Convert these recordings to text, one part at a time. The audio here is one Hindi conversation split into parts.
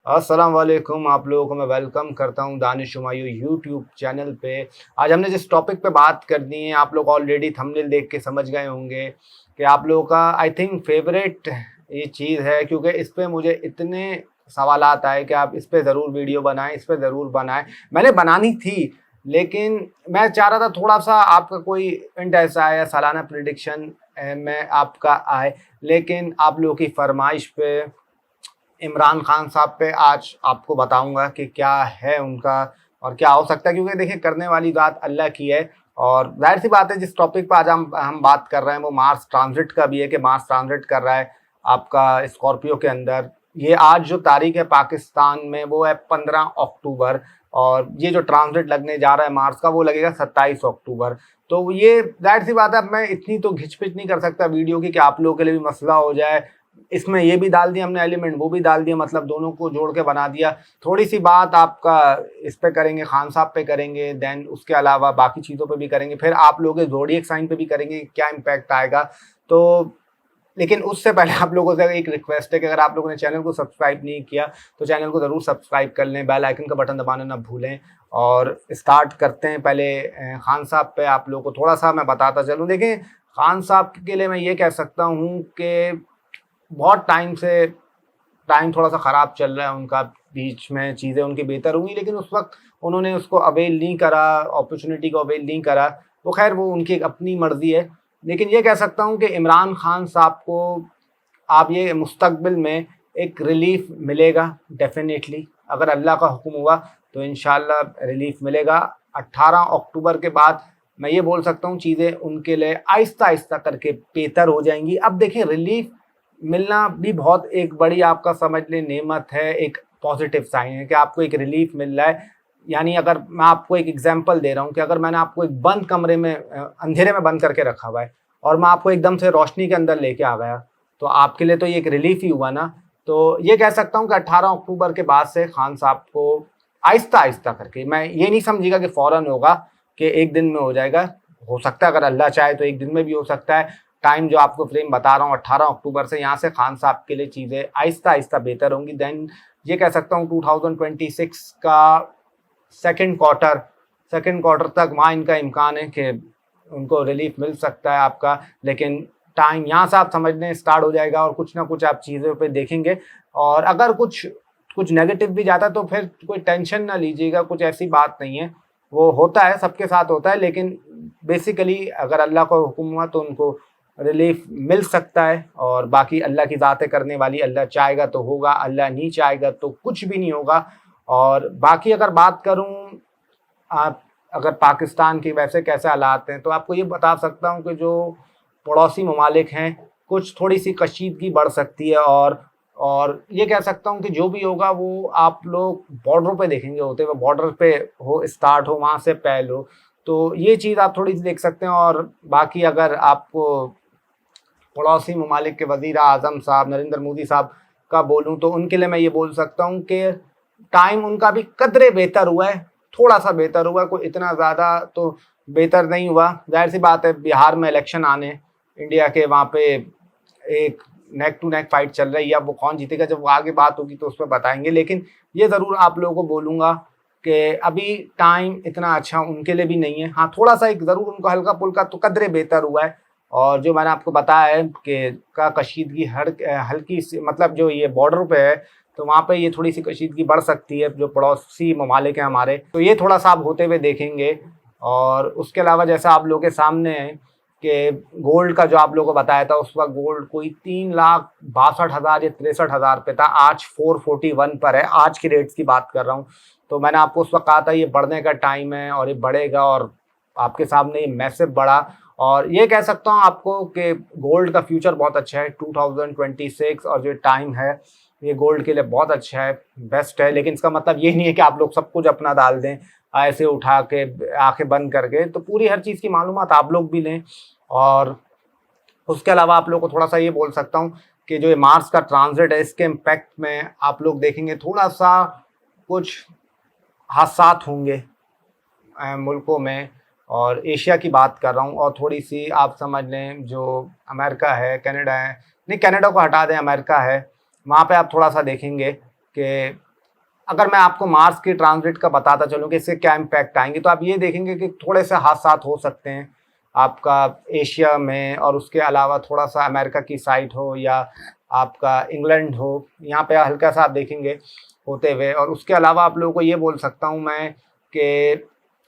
अस्सलाम वालेकुम। आप लोगों को मैं वेलकम करता हूं दानिश हुमायूं यूट्यूब चैनल पे। आज हमने जिस टॉपिक पे बात करनी है, आप लोग ऑलरेडी थंबनेल देख के समझ गए होंगे कि आप लोगों का आई थिंक फेवरेट ये चीज़ है, क्योंकि इस पे मुझे इतने सवालात आए कि आप इस पे ज़रूर वीडियो बनाएं, इस पे ज़रूर बनाएं। मैंने बनानी थी, लेकिन मैं चाह रहा था थोड़ा सा आपका कोई इवेंट ऐसा आए या सालाना प्रिडिक्शन में आपका आए, लेकिन आप लोगों की फरमाइश पे इमरान खान साहब पे आज आपको बताऊंगा कि क्या है उनका और क्या हो सकता है, क्योंकि देखिए करने वाली बात अल्लाह की है। और जाहिर सी बात है, जिस टॉपिक पर आज हम बात कर रहे हैं वो मार्स ट्रांजिट का भी है कि मार्स ट्रांजिट कर रहा है आपका स्कॉर्पियो के अंदर। ये आज जो तारीख है पाकिस्तान में वो है 15 अक्टूबर, और ये जो ट्रांजिट लगने जा रहा है मार्स का वो लगेगा 27 अक्टूबर। तो ये जाहिर सी बात है, अब मैं इतनी तो घिचपिच नहीं कर सकता वीडियो की कि आप लोगों के लिए भी मसला हो जाए। इसमें ये भी डाल दिया हमने एलिमेंट, वो भी डाल दिया, मतलब दोनों को जोड़ के बना दिया। थोड़ी सी बात आपका इस पे करेंगे, खान साहब पे करेंगे, देन उसके अलावा बाकी चीज़ों पे भी करेंगे, फिर आप लोगों के ज़ोडिएक साइन पे भी करेंगे, क्या इम्पैक्ट आएगा। तो लेकिन उससे पहले आप लोगों से एक रिक्वेस्ट है कि अगर आप लोगों ने चैनल को सब्सक्राइब नहीं किया तो चैनल को ज़रूर सब्सक्राइब कर लें, बेल आइकन का बटन दबाना ना भूलें। और स्टार्ट करते हैं पहले खान साहब पे। आप लोगों को थोड़ा सा मैं बताता चलूँ। देखिए, खान साहब के लिए मैं ये कह सकता हूँ कि बहुत टाइम से टाइम थोड़ा सा ख़राब चल रहा है उनका, बीच में चीज़ें उनकी बेहतर हुई लेकिन उस वक्त उन्होंने उसको अवेल नहीं करा, अपॉर्चुनिटी को अवेल नहीं करा। वो खैर वो उनकी एक अपनी मर्ज़ी है। लेकिन ये कह सकता हूँ कि इमरान खान साहब को आप ये मुस्तकबिल में एक रिलीफ मिलेगा डेफिनेटली। अगर अल्लाह का हुक्म हुआ तो इंशाल्लाह रिलीफ मिलेगा। 18 अक्टूबर के बाद मैं ये बोल सकता हूँ चीज़ें उनके लिए आहिस्ता आहिस्ता करके बेहतर हो जाएंगी। अब देखिए, रिलीफ मिलना भी बहुत एक बड़ी आपका समझ लें नेमत है, एक पॉजिटिव साइन है कि आपको एक रिलीफ मिल रहा है। यानी अगर मैं आपको एक एग्जांपल दे रहा हूँ कि अगर मैंने आपको एक बंद कमरे में अंधेरे में बंद करके रखा हुआ है और मैं आपको एकदम से रोशनी के अंदर लेके आ गया, तो आपके लिए तो ये एक रिलीफ ही हुआ ना। तो ये कह सकता हूँ कि 18 अक्टूबर के बाद से खान साहब को आहिस्ता आहिस्ता करके, मैं ये नहीं समझेगा कि फ़ौरन होगा, कि एक दिन में हो जाएगा। हो सकता है अगर अल्लाह चाहे तो एक दिन में भी हो सकता है। टाइम जो आपको फ्रेम बता रहा हूँ 18 अक्टूबर से, यहाँ से खान साहब के लिए चीज़ें आहिस्ता आहिस्ता बेहतर होंगी। देन ये कह सकता हूँ 2026 का सेकेंड क्वार्टर तक वहाँ इनका इम्कान है कि उनको रिलीफ मिल सकता है आपका। लेकिन टाइम यहाँ से आप समझने स्टार्ट हो जाएगा और कुछ ना कुछ आप चीज़ों पे देखेंगे। और अगर कुछ कुछ नेगेटिव भी जाता तो फिर कोई टेंशन ना लीजिएगा, कुछ ऐसी बात नहीं है। वो होता है, सबके साथ होता है, लेकिन बेसिकली अगर अल्लाह का हुक्म हुआ तो उनको रिलीफ मिल सकता है। और बाकी अल्लाह की ज़ातें करने वाली, अल्लाह चाहेगा तो होगा, अल्लाह नहीं चाहेगा तो कुछ भी नहीं होगा। और बाकी अगर बात करूँ, आप अगर पाकिस्तान की वैसे कैसे हालात हैं, तो आपको ये बता सकता हूँ कि जो पड़ोसी ममालिक हैं, कुछ थोड़ी सी कशीदगी बढ़ सकती है। और ये कह सकता हूँ कि जो भी होगा वो आप लोग बॉर्डरों पे देखेंगे होते हुए, बॉर्डर पे हो स्टार्ट हो, वहाँ से पहले हो। तो ये चीज़ आप थोड़ी सी देख सकते हैं। और बाकी अगर आपको पड़ोसी ममालिक के वज़ीर आज़म साहब नरेंद्र मोदी साहब का बोलूँ तो उनके लिए मैं ये बोल सकता हूँ कि टाइम उनका भी कदरे बेहतर हुआ है, थोड़ा सा बेहतर हुआ है, कोई इतना ज़्यादा तो बेहतर नहीं हुआ। जाहिर सी बात है, बिहार में इलेक्शन आने इंडिया के, वहाँ पे एक नेक टू नेक फाइट चल रही है। अब वो कौन जीतेगा, जब वो आगे बात होगी तो उस पर बताएंगे। लेकिन ये ज़रूर आप लोगों को बोलूँगा कि अभी टाइम इतना अच्छा उनके लिए भी नहीं है। हाँ, थोड़ा सा एक ज़रूर उनको हल्का पुल्का तो कदरे बेहतर हुआ है। और जो मैंने आपको बताया है कि का कशीदगी हल्की सी, मतलब जो ये बॉर्डर पे है तो वहाँ पे ये थोड़ी सी कशीदगी बढ़ सकती है, जो पड़ोसी ममालिक हैं हमारे, तो ये थोड़ा सा आप होते हुए देखेंगे। और उसके अलावा जैसा आप लोगों के सामने है कि गोल्ड का जो आप लोगों को बताया था, उस वक्त गोल्ड कोई 3,62,000 या 63,000 पे था, आज 441 पर है। आज की रेट्स की बात कर रहा हूँ। तो मैंने आपको उस वक्त कहा था ये बढ़ने का टाइम है और ये बढ़ेगा, और आपके सामने ये मैसिव बढ़ा। और ये कह सकता हूँ आपको कि गोल्ड का फ्यूचर बहुत अच्छा है 2026, और जो टाइम है ये गोल्ड के लिए बहुत अच्छा है, बेस्ट है। लेकिन इसका मतलब ये नहीं है कि आप लोग सब कुछ अपना डाल दें ऐसे उठा के, आंखें बंद करके। तो पूरी हर चीज़ की मालूमात आप लोग भी लें। और उसके अलावा आप लोग को थोड़ा सा ये बोल सकता हूँ कि जो ये मार्स का ट्रांजिट है, इसके इम्पैक्ट में आप लोग देखेंगे थोड़ा सा कुछ हादसात होंगे मुल्कों में। और एशिया की बात कर रहा हूँ, और थोड़ी सी आप समझ लें जो अमेरिका है, कनाडा है, नहीं कनाडा को हटा दें, अमेरिका है, वहाँ पे आप थोड़ा सा देखेंगे कि अगर मैं आपको मार्स के ट्रांजिट का बताता चलूँ कि इससे क्या इम्पैक्ट आएंगे, तो आप ये देखेंगे कि थोड़े से हादसात हो सकते हैं आपका एशिया में, और उसके अलावा थोड़ा सा अमेरिका की साइड हो या आपका इंग्लैंड हो, यहाँ पे हल्का सा आप देखेंगे होते हुए। और उसके अलावा आप लोगों को ये बोल सकता हूँ मैं कि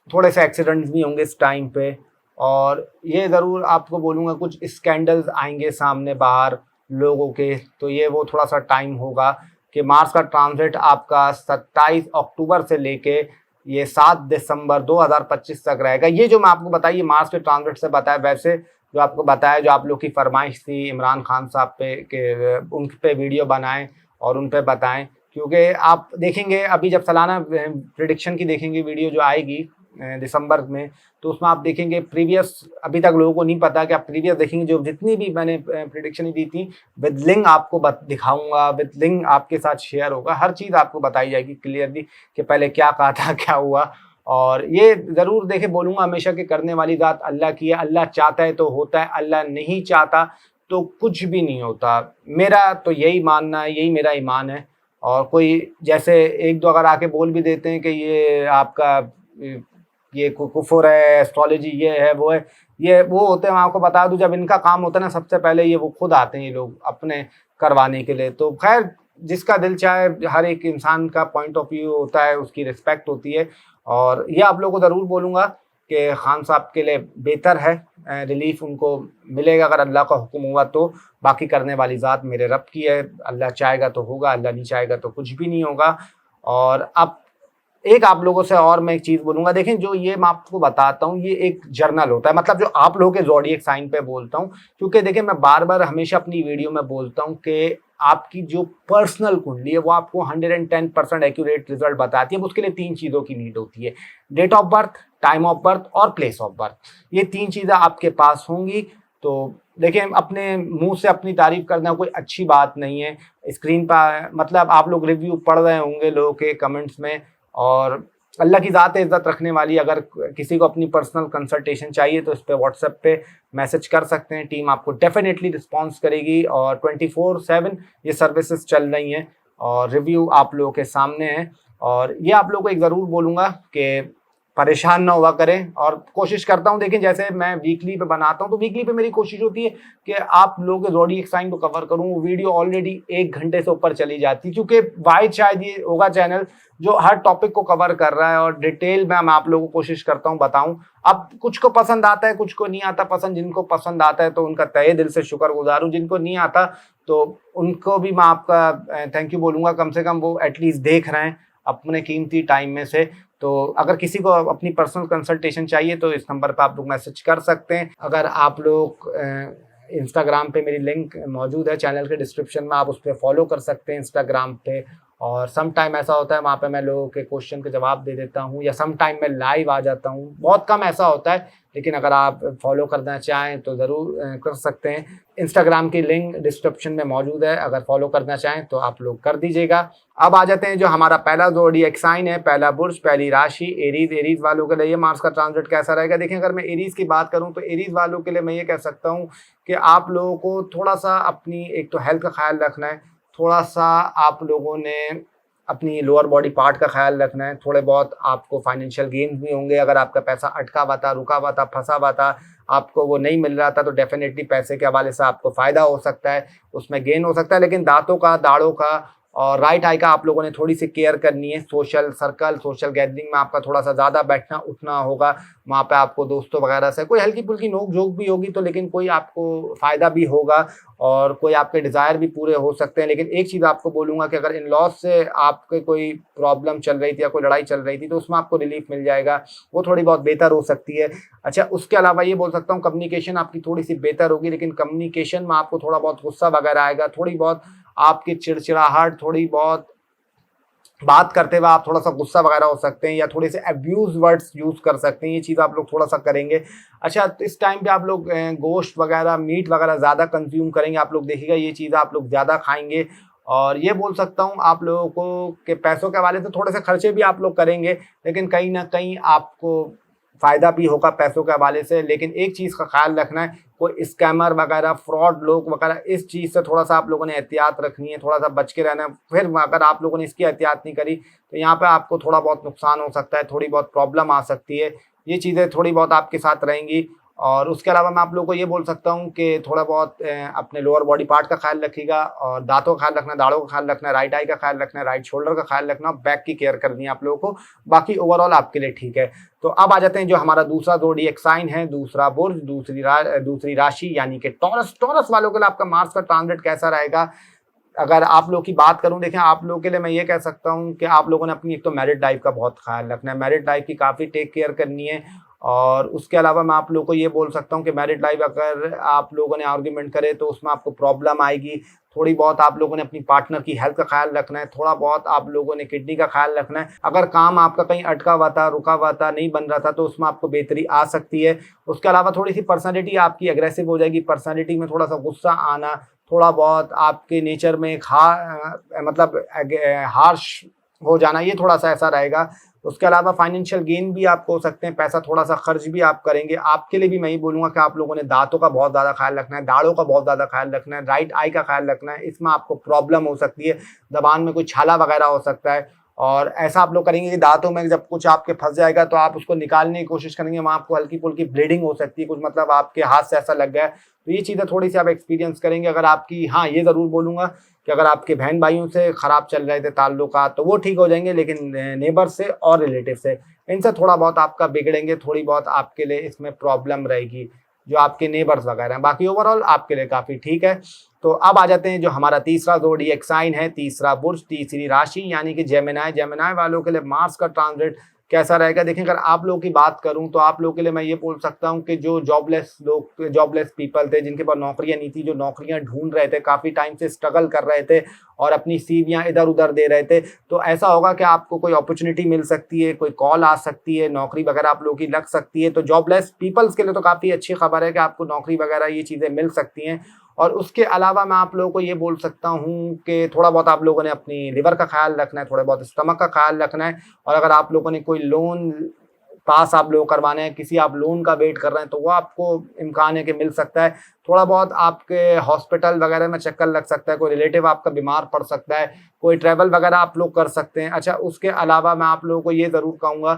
थोड़े से एक्सीडेंट्स भी होंगे इस टाइम पे, और ये ज़रूर आपको बोलूँगा कुछ स्कैंडल्स आएंगे सामने बाहर लोगों के, तो ये वो थोड़ा सा टाइम होगा कि मार्स का ट्रांजिट आपका 27 अक्टूबर से लेके ये 7 दिसंबर 2025 तक रहेगा। ये जो मैं आपको बताइए मार्स के ट्रांजिट से बताया, वैसे जो आपको बताया, जो आप लोग की फरमाइश थी इमरान खान साहब पे कि उन पे वीडियो बनाएं और उन पे बताएं, क्योंकि आप देखेंगे अभी जब सालाना प्रिडिक्शन की देखेंगे वीडियो जो आएगी दिसंबर में, तो उसमें आप देखेंगे प्रीवियस, अभी तक लोगों को नहीं पता कि आप प्रीवियस देखेंगे जो जितनी भी मैंने प्रिडिक्शन दी थी, विद लिंक आपको दिखाऊंगा, विद लिंक आपके साथ शेयर होगा, हर चीज़ आपको बताई जाएगी क्लियरली कि पहले क्या कहा था क्या हुआ। और ये ज़रूर देखे बोलूँगा हमेशा कि करने वाली ज़ात अल्लाह की है, अल्लाह चाहता है तो होता है, अल्लाह नहीं चाहता तो कुछ भी नहीं होता। मेरा तो यही मानना है, यही मेरा ईमान है। और कोई जैसे एक दो अगर आके बोल भी देते हैं कि ये आपका ये कुफर है, एस्ट्रोलॉजी ये है वो है, ये वो होते हैं, मैं आपको बता दूं जब इनका काम होता है ना, सबसे पहले ये वो खुद आते हैं ये लोग अपने करवाने के लिए। तो खैर जिसका दिल चाहे, हर एक इंसान का पॉइंट ऑफ व्यू होता है, उसकी रिस्पेक्ट होती है। और ये आप लोगों को ज़रूर बोलूँगा कि खान साहब के लिए बेहतर है, रिलीफ उनको मिलेगा अगर अल्लाह का हुक्म हुआ तो। बाकी करने वाली ज़ात मेरे रब की है, अल्लाह चाहेगा तो होगा, अल्लाह नहीं चाहेगा तो कुछ भी नहीं होगा। और अब एक आप लोगों से और मैं एक चीज़ बोलूँगा, देखें जो ये मैं आपको बताता हूँ ये एक जर्नल होता है, मतलब जो आप लोगों के ज़ोडिएक साइन पे बोलता हूँ, क्योंकि देखिए मैं बार बार हमेशा अपनी वीडियो में बोलता हूँ कि आपकी जो पर्सनल कुंडली है वो आपको 110% एक्यूरेट रिजल्ट बताती है। उसके लिए 3 चीज़ों की नीड होती है, date of birth, time of birth और प्लेस ऑफ बर्थ। ये 3 चीज़ें आपके पास होंगी तो देखिए अपने मुंह से अपनी तारीफ करना कोई अच्छी बात नहीं है। स्क्रीन पर मतलब आप लोग रिव्यू पढ़ रहे होंगे लोगों के कमेंट्स में, और अल्लाह की ज़ात इज़्ज़त रखने वाली, अगर किसी को अपनी पर्सनल कंसल्टेशन चाहिए तो इस पे व्हाट्सएप पे मैसेज कर सकते हैं, टीम आपको डेफिनेटली रिस्पॉन्स करेगी। और 24/7 ये सर्विसेज चल रही हैं और रिव्यू आप लोगों के सामने है। और ये आप लोगों को एक ज़रूर बोलूँगा कि परेशान ना हुआ करें, और कोशिश करता हूं, देखिए जैसे मैं वीकली पे बनाता हूं तो वीकली पे मेरी कोशिश होती है कि आप लोगों के ज़ोडिएक साइन को कवर करूं। वो वीडियो ऑलरेडी 1 घंटे से ऊपर चली जाती है, क्योंकि वाइड शायद ये होगा चैनल जो हर टॉपिक को कवर कर रहा है और डिटेल में मैं आप लोगों को कोशिश करता हूं बताऊं। अब कुछ को पसंद आता है, कुछ को नहीं आता पसंद। जिनको पसंद आता है तो उनका तहे दिल से शुक्रगुजार हूं, जिनको नहीं आता तो उनको भी मैं आपका थैंक यू बोलूँगा, कम से कम वो एटलीस्ट देख रहे हैं अपने कीमती टाइम में से। तो अगर किसी को अपनी पर्सनल कंसल्टेशन चाहिए तो इस नंबर पर आप लोग मैसेज कर सकते हैं। अगर आप लोग इंस्टाग्राम पे मेरी लिंक मौजूद है चैनल के डिस्क्रिप्शन में, आप उस पर फॉलो कर सकते हैं इंस्टाग्राम पे। और सम टाइम ऐसा होता है वहाँ पे मैं लोगों के क्वेश्चन के जवाब दे देता हूँ, या सम टाइम मैं लाइव आ जाता हूँ, बहुत कम ऐसा होता है। लेकिन अगर आप फॉलो करना चाहें तो ज़रूर कर सकते हैं। इंस्टाग्राम की लिंक डिस्क्रिप्शन में मौजूद है, अगर फॉलो करना चाहें तो आप लोग कर दीजिएगा। अब आ जाते हैं जो हमारा पहला ज़ोडिएक साइन है, पहला बुर्ज, पहली राशि एरीज। एरीज वालों के लिए ये मार्स का ट्रांजिट कैसा रहेगा? देखिए अगर मैं एरीज की बात करूँ तो एरीज वालों के लिए मैं ये कह सकता हूँ कि आप लोगों को थोड़ा सा अपनी एक तो हेल्थ का ख्याल रखना है, थोड़ा सा आप लोगों ने अपनी लोअर बॉडी पार्ट का ख्याल रखना है, थोड़े बहुत आपको फाइनेंशियल गेन्स भी होंगे। अगर आपका पैसा अटका हुआ था, रुका हुआ था, फंसा हुआ था, आपको वो नहीं मिल रहा था, तो डेफिनेटली पैसे के हवाले से आपको फ़ायदा हो सकता है, उसमें गेन हो सकता है। लेकिन दांतों का, दाढ़ों का और राइट आई का आप लोगों ने थोड़ी सी केयर करनी है। सोशल सर्कल, सोशल गैदरिंग में आपका थोड़ा सा ज़्यादा बैठना उठना होगा, वहाँ पे आपको दोस्तों वगैरह से कोई हल्की फुल्की नोक झोंक भी होगी तो, लेकिन कोई आपको फ़ायदा भी होगा और कोई आपके डिज़ायर भी पूरे हो सकते हैं। लेकिन एक चीज़ आपको बोलूँगा कि अगर इन लॉज से आपके कोई प्रॉब्लम चल रही थी या कोई लड़ाई चल रही थी तो उसमें आपको रिलीफ मिल जाएगा, वो थोड़ी बहुत बेहतर हो सकती है। अच्छा, उसके अलावा ये बोल सकता हूँ कम्युनिकेशन आपकी थोड़ी सी बेहतर होगी, लेकिन कम्युनिकेशन में आपको थोड़ा बहुत गुस्सा वगैरह आएगा, थोड़ी बहुत आपकी चिड़चिड़ाहट, थोड़ी बहुत बात करते हुए आप थोड़ा सा गुस्सा वगैरह हो सकते हैं, या थोड़े से अब्यूज वर्ड्स यूज़ कर सकते हैं। ये चीज़ आप लोग थोड़ा सा करेंगे। अच्छा, तो इस टाइम पे आप लोग गोश्त वगैरह, मीट वगैरह ज़्यादा कंज्यूम करेंगे, आप लोग देखिएगा ये चीज़ आप लोग ज़्यादा खाएंगे। और ये बोल सकता हूँ आप लोगों को कि पैसों के हवाले से थोड़े से खर्चे भी आप लोग करेंगे, लेकिन कहीं ना कहीं आपको फ़ायदा भी होगा पैसों के हवाले से, लेकिन एक चीज़ का ख्याल रखना है, कोई स्कैमर वगैरह, फ्रॉड लोग वगैरह, इस चीज़ से थोड़ा-सा आप लोगों ने एहतियात रखनी है, थोड़ा-सा बच के रहना है। फिर अगर आप लोगों ने इसकी एहतियात नहीं करी, तो यहाँ पे आपको थोड़ा बहुत नुकसान हो सकता है, थोड़ी बहुत प्रॉब्लम आ सकती है। ये चीज़ें थोड़ी बहुत आपके साथ रहेंगी। और उसके अलावा मैं आप लोगों को ये बोल सकता हूँ कि थोड़ा बहुत अपने लोअर बॉडी पार्ट का ख्याल रखिएगा, और दाँतों का ख्याल रखना है, दाढ़ों का ख्याल रखना है, राइट आई का ख्याल रखना है, राइट शोल्डर का ख्याल रखना, बैक की केयर करनी है आप लोगों को। बाकी ओवरऑल आपके लिए ठीक है। तो अब आ जाते हैं जो हमारा दूसरा ज़ोडिएक साइन है, दूसरा बुर्ज, दूसरी राशि यानी कि टॉरस। टॉरस वालों के लिए आपका मार्स का ट्रांजिट कैसा रहेगा? अगर आप लोग की बात करूं, देखें आप लोगों के लिए मैं ये कह सकता हूं कि आप लोगों ने अपनी एक तो मैरिड लाइफ का बहुत ख्याल रखना है, मैरिड लाइफ की काफ़ी टेक केयर करनी है। और उसके अलावा मैं आप लोगों को ये बोल सकता हूं कि मैरिड लाइफ अगर आप लोगों ने आर्ग्यूमेंट करे तो उसमें आपको प्रॉब्लम आएगी। थोड़ी बहुत आप लोगों ने अपनी पार्टनर की हेल्थ का ख्याल रखना है, थोड़ा बहुत आप लोगों ने किडनी का ख्याल रखना है। अगर काम आपका कहीं अटका हुआ था, रुका हुआ था, नहीं बन रहा था, तो उसमें आपको बेहतरी आ सकती है। उसके अलावा थोड़ी सी पर्सनैलिटी आपकी एग्रेसिव हो जाएगी, पर्सनैलिटी में थोड़ा सा गुस्सा आना, थोड़ा बहुत आपके नेचर में एक मतलब हार्श हो जाना, ये थोड़ा-सा ऐसा रहेगा। उसके अलावा फाइनेंशियल गेन भी आपको हो सकते हैं, पैसा थोड़ा-सा खर्च भी आप करेंगे। आपके लिए भी मैं ही बोलूँगा कि आप लोगों ने दाँतों का बहुत ज़्यादा ख़्याल रखना है, दाढ़ों का बहुत ज़्यादा ख़्याल रखना है, राइट आई का ख़्याल रखना है, इसमें आपको प्रॉब्लम हो सकती है, ज़बान में कोई छाला वगैरह हो सकता है। और ऐसा आप लोग करेंगे कि दाँतों में जब कुछ आपके फँस जाएगा तो आप उसको निकालने की कोशिश करेंगे, वहाँ आपको हल्की-फुल्की ब्लीडिंग हो सकती है, कुछ मतलब आपके हाथ से ऐसा लग गया है। तो ये चीज़ें थोड़ी-सी आप एक्सपीरियंस करेंगे। अगर आपकी, हाँ, ये ज़रूर बोलूँगा कि अगर आपके बहन-भाइयों से खराब चल रहे थे ताल्लुकात, तो वो ठीक हो जाएँगे, लेकिन नेबर से और रिलेटिव से, इनसे थोड़ा बहुत आपका बिगड़ेंगे, थोड़ी बहुत आपके लिए इसमें प्रॉब्लम रहेगी, जो आपके नेबर्स वगैरह हैं। बाकी ओवरऑल आपके लिए काफ़ी ठीक है। तो अब आ जाते हैं जो हमारा तीसरा ज़ोडिएक साइन है, तीसरा बुर्ज, तीसरी राशि यानी कि जेमिनी। जेमिनी वालों के लिए मार्स का ट्रांजिट कैसा रहेगा? देखिए, अगर आप लोगों की बात करूँ तो आप लोगों के लिए मैं ये बोल सकता हूँ कि जो जॉबलेस लोग, जॉबलेस पीपल थे, जिनके पास नौकरियाँ नहीं थी, जो नौकरियाँ ढूँढ रहे थे, काफ़ी टाइम से स्ट्रगल कर रहे थे और अपनी सीवियाँ इधर-उधर दे रहे थे, तो ऐसा होगा कि आपको कोई अपॉर्च्युनिटी मिल सकती है, कोई कॉल आ सकती है, नौकरी वगैरह आप लोगों की लग सकती है। तो जॉबलेस पीपल्स के लिए तो काफ़ी अच्छी खबर है कि आपको नौकरी वगैरह ये चीज़ें मिल सकती हैं। और उसके अलावा मैं आप लोगों को ये बोल सकता हूँ कि थोड़ा बहुत आप लोगों ने अपनी लिवर का ख्याल रखना है, थोड़ा बहुत स्टमक का ख्याल रखना है। और अगर आप लोगों ने कोई लोन पास आप लोग करवाने हैं, किसी आप लोन का वेट कर रहे हैं, तो वो आपको इम्कान है कि मिल सकता है। थोड़ा बहुत आपके हॉस्पिटल वगैरह में चक्कर लग सकता है, कोई रिलेटिव आपका बीमार पड़ सकता है, कोई ट्रैवल वगैरह आप लोग कर सकते हैं। अच्छा, उसके अलावा मैं आप लोगों को ये ज़रूर कहूँगा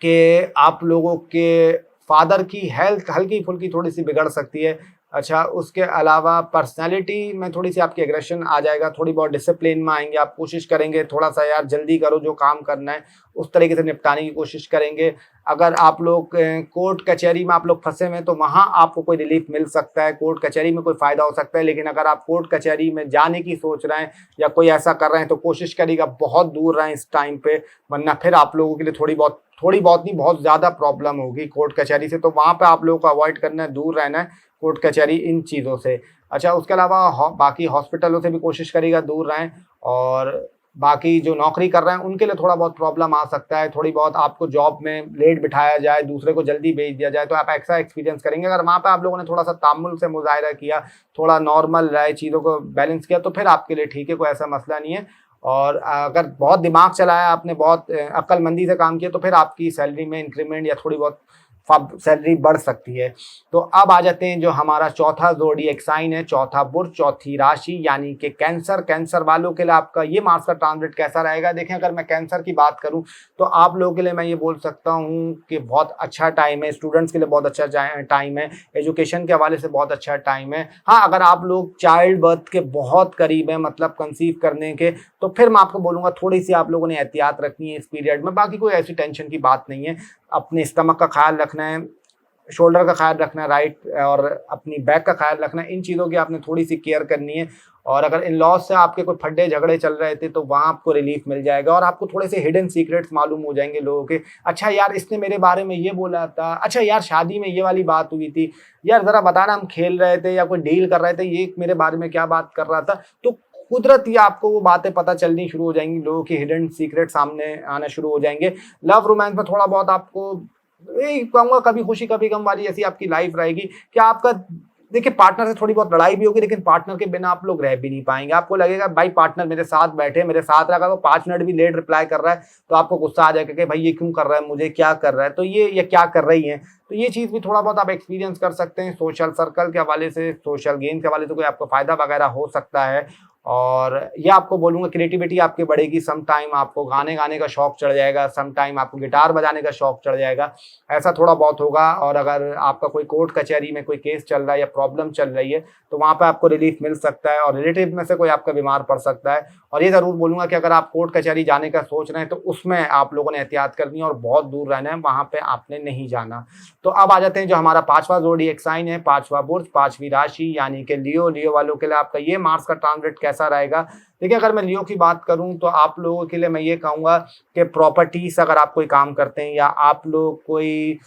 कि आप लोगों के फादर की हेल्थ हल्की-फुल्की थोड़ी-सी बिगड़ सकती है। अच्छा, उसके अलावा पर्सनैलिटी में थोड़ी-सी आपकी एग्रेशन आ जाएगा, थोड़ी बहुत डिसिप्लिन में आएँगे, आप कोशिश करेंगे थोड़ा-सा यार जल्दी करो जो काम करना है, उस तरीके से निपटाने की कोशिश करेंगे। अगर आप लोग कोर्ट कचहरी में आप लोग फँसे हुए हैं, तो वहाँ आपको कोई रिलीफ़ मिल सकता है, कोर्ट कचहरी में कोई फ़ायदा हो सकता है। लेकिन अगर आप कोर्ट कचहरी में जाने की सोच रहे हैं या कोई ऐसा कर रहे हैं, तो कोशिश करिएगा बहुत दूर रहें इस टाइम पे, वरना फिर आप लोगों के लिए थोड़ी बहुत नहीं, बहुत ज़्यादा प्रॉब्लम होगी कोर्ट कचहरी से। तो वहाँ पे आप लोगों को अवॉइड करना है, दूर रहना है कोर्ट कचहरी, इन चीज़ों से। अच्छा, उसके अलावा बाकी हॉस्पिटलों से भी कोशिश करिएगा दूर रहें। और बाकी जो नौकरी कर रहे हैं उनके लिए थोड़ा बहुत प्रॉब्लम आ सकता है, थोड़ी बहुत आपको जॉब में लेट बिठाया जाए, दूसरे को जल्दी भेज दिया जाए, तो आप ऐसा एक्सपीरियंस करेंगे। अगर वहाँ पे आप लोगों ने थोड़ा-सा तामुल से मुज़ाहिरा किया, थोड़ा नॉर्मल रहे, चीज़ों को बैलेंस किया, तो फिर आपके लिए ठीक है, कोई ऐसा मसला नहीं है। और अगर बहुत दिमाग चलाया आपने, बहुत अक्लमंदी से काम किया, तो फिर आपकी सैलरी में इंक्रीमेंट या थोड़ी बहुत सैलरी बढ़ सकती है। तो अब आ जाते हैं जो हमारा चौथा ज़ोडिएक साइन है, चौथा बुर्ज, चौथी राशि यानी कि कैंसर। कैंसर वालों के लिए आपका ये मार्स का ट्रांजिट कैसा रहेगा? देखें, अगर मैं कैंसर की बात करूं तो आप लोगों के लिए मैं ये बोल सकता हूं कि बहुत अच्छा टाइम है, स्टूडेंट्स के लिए बहुत अच्छा टाइम है, एजुकेशन के हवाले से बहुत अच्छा टाइम है। हाँ, अगर आप लोग चाइल्ड बर्थ के बहुत करीब हैं, मतलब कंसीव करने के, तो फिर मैं आपको बोलूँगा थोड़ी सी आप लोगों ने एहतियात रखनी है इस पीरियड में। बाकी कोई ऐसी टेंशन की बात नहीं है। अपने स्टमक का ख्याल रखना है, शोल्डर का ख्याल रखना है, राइट, और अपनी बैक का ख्याल रखना है। इन चीज़ों की आपने थोड़ी-सी केयर करनी है। और अगर इन-लॉज़ से आपके कोई फड्डे झगड़े चल रहे थे, तो वहाँ आपको रिलीफ़ मिल जाएगा और आपको थोड़े से हिडन सीक्रेट्स मालूम हो जाएँगे लोगों के। अच्छा यार, इसने मेरे बारे में ये बोला था, अच्छा यार शादी में ये वाली बात हुई थी, यार ज़रा बताना, हम खेल रहे थे या कोई डील कर रहे थे, ये मेरे बारे में क्या बात कर रहा था। तो कुदरती आपको वो बातें पता चलनी शुरू हो जाएँगी, लोगों के हिडन सीक्रेट सामने आना शुरू हो जाएँगे। लव रोमांस में थोड़ा बहुत आपको यही कहूँगा, कभी खुशी कभी गम वाली ऐसी आपकी लाइफ रहेगी कि आपका देखिए पार्टनर से थोड़ी बहुत लड़ाई भी होगी, लेकिन पार्टनर के बिना आप लोग रह भी नहीं पाएंगे। आपको लगेगा भाई पार्टनर मेरे साथ बैठे, मेरे साथ रखा, तो 5 मिनट भी लेट रिप्लाई कर रहा है तो आपको गुस्सा आ जाएगा कि भाई ये क्यों कर रहा है, मुझे क्या कर रहा है, तो ये क्या कर रही है। तो ये चीज़ भी थोड़ा बहुत आप एक्सपीरियंस कर सकते हैं। सोशल सर्कल के हवाले से, सोशल गेम के हवाले से कोई आपको फायदा वगैरह हो सकता है। और ये आपको बोलूँगा क्रिएटिविटी आपकी बढ़ेगी। सम टाइम आपको गाने गाने का शौक चढ़ जाएगा, सम टाइम आपको गिटार बजाने का शौक चढ़ जाएगा, ऐसा थोड़ा बहुत होगा। और अगर आपका कोई कोर्ट कचहरी में कोई केस चल रहा है या प्रॉब्लम चल रही है तो वहाँ पे आपको रिलीफ मिल सकता है, और रिलेटिव में से कोई आपका बीमार पड़ सकता है। और ये ज़रूर बोलूँगा कि अगर आप कोर्ट कचहरी जाने का सोच रहे हैं तो उसमें आप लोगों ने एहतियात करनी है और बहुत दूर रहना है, वहाँ पे आपने नहीं जाना। तो अब आ जाते हैं जो हमारा 5वां ज़ोडिएक साइन है, 5वां बुर्ज, 5वीं राशि यानी कि लियो। लियो वालों के लिए आपका ये मार्स का ट्रांजिट कैसा रहेगा? देखिए अगर मैं लियो की बात करूं तो आप लोगों के लिए मैं ये कहूँगा कि प्रॉपर्टीज अगर आप कोई काम करते हैं, या आप लोग कोई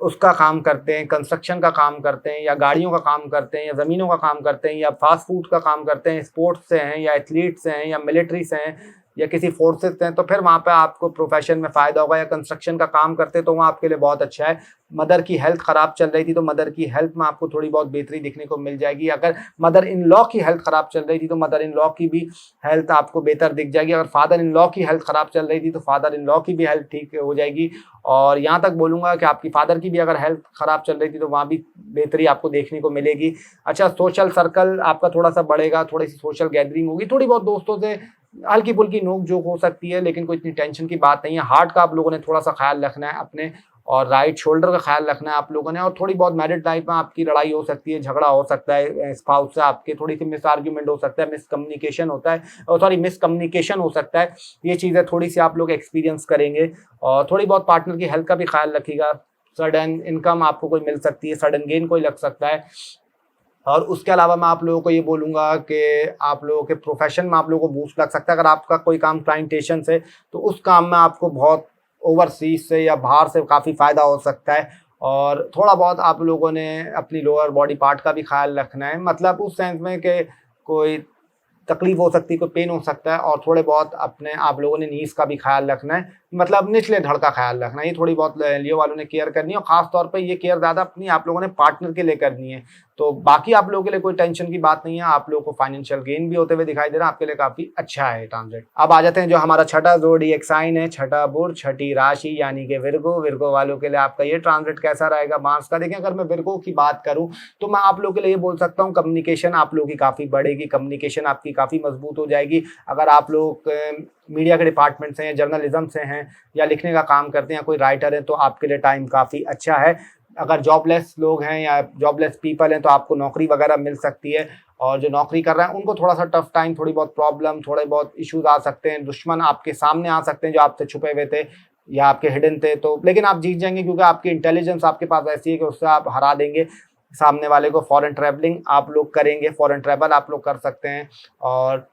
उसका काम करते हैं, कंस्ट्रक्शन का काम करते हैं, या गाड़ियों का काम करते हैं, या ज़मीनों का काम करते हैं, या फास्ट फूड का काम करते हैं, स्पोर्ट्स से हैं, या एथलीट से हैं, या मिलिट्री से हैं, या किसी फोर्सेस से हैं, तो फिर वहाँ पे आपको प्रोफेशन में फ़ायदा होगा। या कंस्ट्रक्शन का काम करते हैं तो वहाँ आपके लिए बहुत अच्छा है। मदर की हेल्थ ख़राब चल रही थी तो मदर की हेल्थ में आपको थोड़ी बहुत बेहतरी दिखने को मिल जाएगी। अगर मदर इन लॉ की हेल्थ ख़राब चल रही थी तो मदर इन लॉ की भी हेल्थ आपको बेहतर दिख जाएगी। अगर फादर इन लॉ की हेल्थ ख़राब चल रही थी तो फादर इन लॉ की भी हेल्थ ठीक हो जाएगी। और यहाँ तक बोलूँगा कि आपकी फादर की भी अगर हेल्थ ख़राब चल रही थी तो वहाँ भी बेहतरी आपको देखने को मिलेगी। अच्छा, सोशल सर्कल आपका थोड़ा सा बढ़ेगा, थोड़ी सी सोशल गैदरिंग होगी, थोड़ी बहुत दोस्तों से हल्की फुल्की नोक झोंक हो सकती है, लेकिन कोई इतनी टेंशन की बात नहीं है। हार्ट का आप लोगों ने थोड़ा सा ख्याल रखना है अपने, और राइट शोल्डर का ख्याल रखना है आप लोगों ने। और थोड़ी बहुत मैरिड लाइफ में आपकी लड़ाई हो सकती है, झगड़ा हो सकता है स्पाउस से, आपके थोड़ी सी मिस आर्ग्यूमेंट हो सकता है, मिसकम्युनिकेशन होता है, और सॉरी मिसकम्युनिकेशन हो सकता है। ये चीज़ें थोड़ी सी आप लोग एक्सपीरियंस करेंगे। और थोड़ी बहुत पार्टनर की हेल्थ का भी ख्याल रखिएगा। सडन इनकम आपको कोई मिल सकती है, सडन गेन कोई लग सकता है। और उसके अलावा मैं आप लोगों को ये बोलूँगा कि आप लोगों के प्रोफेशन में आप लोगों को बूस्ट लग सकता है। अगर आपका कोई काम प्लांटेशन से, तो उस काम में आपको बहुत ओवरसीज से या बाहर से काफ़ी फ़ायदा हो सकता है। और थोड़ा बहुत आप लोगों ने अपनी लोअर बॉडी पार्ट का भी ख्याल रखना है, मतलब उस सेंस में कि कोई तकलीफ हो सकती है, कोई पेन हो सकता है। और थोड़े बहुत अपने आप लोगों ने नीज का भी ख्याल रखना है, मतलब निचले धड़ का ख्याल रखना है। ये थोड़ी बहुत लियो वालों ने केयर करनी है, और खास तौर पे ये केयर ज़्यादा अपनी आप लोगों ने पार्टनर के लिए करनी है। तो बाकी आप लोगों के लिए कोई टेंशन की बात नहीं है। आप लोगों को फाइनेंशियल गेन भी होते हुए दिखाई दे रहा है, आपके लिए काफ़ी अच्छा है ट्रांजिट। अब आ जाते हैं जो हमारा छठा ज़ोडिएक साइन है, छठा बुर्ज, छठी राशि यानी कि विर्गो। विर्गो वालों के लिए आपका ये ट्रांजिट कैसा रहेगा मार्स का? देखिए अगर मैं विर्गो की बात करूँ तो मैं आप लोगों के लिए ये बोल सकता हूँ, कम्युनिकेशन आप लोगों की काफ़ी बढ़ेगी, कम्युनिकेशन आपकी काफ़ी मजबूत हो जाएगी। अगर आप लोग मीडिया के डिपार्टमेंट से हैं, जर्नलिज्म से हैं, या लिखने का काम करते हैं, या कोई राइटर है, तो आपके लिए टाइम काफ़ी अच्छा है। अगर जॉबलेस लोग हैं या जॉबलेस पीपल हैं तो आपको नौकरी वगैरह मिल सकती है। और जो नौकरी कर रहे हैं उनको थोड़ा सा टफ टाइम, थोड़ी बहुत प्रॉब्लम, थोड़े बहुत इश्यूज आ सकते हैं, दुश्मन आपके सामने आ सकते हैं जो आपसे छुपे हुए थे या आपके हिडन थे, तो लेकिन आप जीत जाएंगे क्योंकि आपकी इंटेलिजेंस आपके पास ऐसी है कि उससे आप हरा देंगे सामने वाले को। फॉरेन ट्रैवलिंग आप लोग करेंगे, फॉरेन ट्रैवल आप लोग कर सकते हैं। और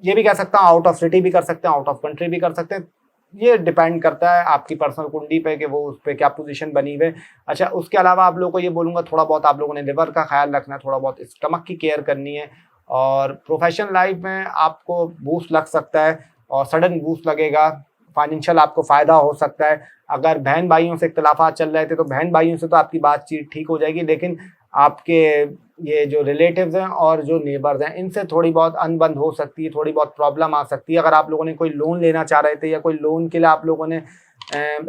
ये भी कह सकता हूँ आउट ऑफ सिटी भी कर सकते हैं, आउट ऑफ कंट्री भी कर सकते हैं। ये डिपेंड करता है आपकी पर्सनल कुंडली पे कि वो उस पर क्या पोजीशन बनी हुई है। अच्छा, उसके अलावा आप लोगों को ये बोलूँगा थोड़ा बहुत आप लोगों ने लिवर का ख्याल रखना है, थोड़ा बहुत स्टमक की केयर करनी है। और प्रोफेशनल लाइफ में आपको बूस्ट लग सकता है, और सडन बूस्ट लगेगा, फाइनेंशियल आपको फ़ायदा हो सकता है। अगर बहन भाइयों से इख्तिलाफात चल रहे थे तो बहन भाइयों से तो आपकी बातचीत ठीक हो जाएगी, लेकिन आपके ये जो रिलेटिव्स हैं और जो नेबर्स हैं इनसे थोड़ी बहुत अनबन हो सकती है, थोड़ी बहुत प्रॉब्लम आ सकती है। अगर आप लोगों ने कोई लोन लेना चाह रहे थे या कोई लोन के लिए आप लोगों ने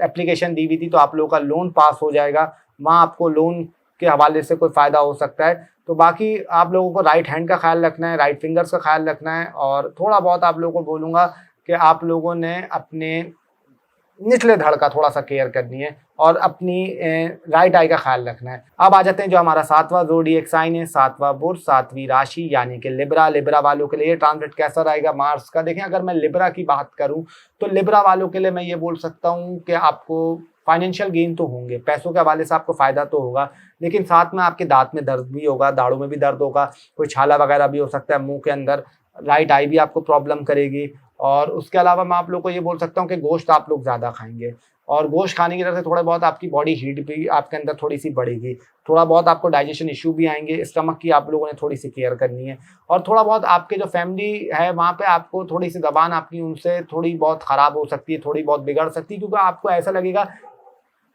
एप्लीकेशन दी हुई थी तो आप लोगों का लोन पास हो जाएगा, वहाँ आपको लोन के हवाले से कोई फ़ायदा हो सकता है। तो बाकी आप लोगों को राइट हैंड का ख्याल रखना है, राइट फिंगर्स का ख्याल रखना है। और थोड़ा बहुत आप लोगों को बोलूँगा कि आप लोगों ने अपने निचले धड़ का थोड़ा सा केयर करनी है, और अपनी राइट आई का ख्याल रखना है। अब आ जाते हैं जो हमारा 7वां ज़ोडिएक साइन है, 7वां बुर्ज, 7वीं राशि यानी कि लिब्रा। लिब्रा वालों के लिए ट्रांजिट कैसा रहेगा मार्स का? देखें अगर मैं लिब्रा की बात करूं तो लिब्रा वालों के लिए मैं ये बोल सकता हूं कि आपको फाइनेंशियल गेन तो होंगे, पैसों के हवाले से आपको फ़ायदा तो होगा, लेकिन साथ में आपके दांत में दर्द भी होगा, दाढ़ों में भी दर्द होगा, कोई छाला वगैरह भी हो सकता है मुंह के अंदर, राइट आई भी आपको प्रॉब्लम करेगी। और उसके अलावा मैं आप लोग को ये बोल सकता हूँ कि गोश्त आप लोग ज़्यादा खाएंगे, और गोश्त खाने की वजह से थोड़ा बहुत आपकी बॉडी हीट भी आपके अंदर थोड़ी सी बढ़ेगी, थोड़ा बहुत आपको डाइजेशन इशू भी आएंगे, स्टमक की आप लोगों ने थोड़ी सी केयर करनी है। और थोड़ा बहुत आपके जो फैमिली है वहाँ पे आपको थोड़ी सी ज़बान आपकी उनसे थोड़ी बहुत ख़राब हो सकती है, थोड़ी बहुत बिगड़ सकती है, क्योंकि आपको ऐसा लगेगा